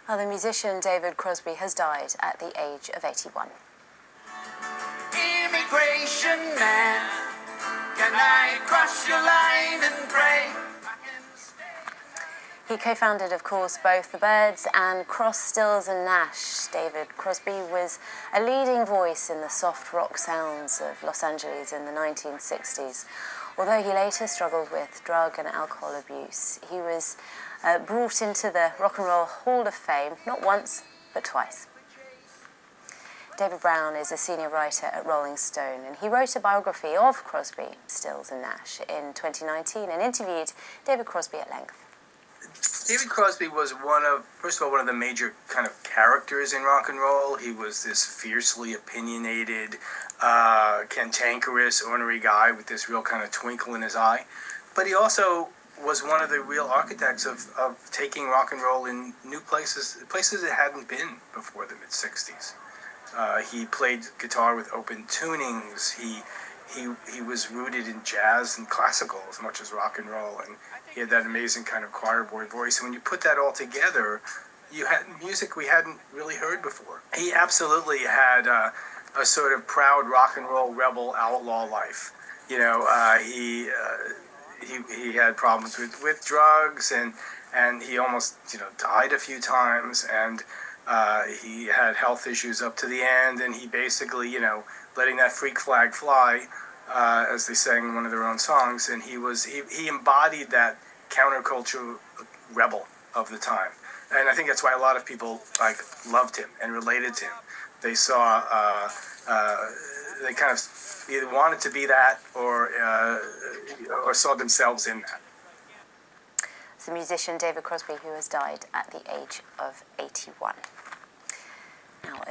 The musician David Crosby has died at the age of 81. Immigration man, can I cross your line and pray? He co-founded, of course, both the Byrds and Croz, Stills and Nash. David Crosby was a leading voice in the soft rock sounds of Los Angeles in the 1960s. Although he later struggled with drug and alcohol abuse, he was brought into the Rock and Roll Hall of Fame not once, but twice. David Brown is a senior writer at Rolling Stone, and he wrote a biography of Crosby, Stills and Nash in 2019 and interviewed David Crosby at length. David Crosby was first of all, one of the major kind of characters in rock and roll. He was this fiercely opinionated, cantankerous, ornery guy with this real kind of twinkle in his eye. But he also was one of the real architects of taking rock and roll in new places it hadn't been before the mid-'60s. He played guitar with open tunings. He was rooted in jazz and classical as much as rock and roll, and he had that amazing kind of choir boy voice. And when you put that all together, you had music we hadn't really heard before. He absolutely had a sort of proud rock and roll rebel outlaw life. You know, he had problems with drugs, and he almost died a few times, and he had health issues up to the end, and he basically letting that freak flag fly, as they sang in one of their own songs, and he embodied that counterculture rebel of the time. And I think that's why a lot of people loved him and related to him. They saw they kind of either wanted to be that or saw themselves in that. The musician David Crosby, who has died at the age of 81.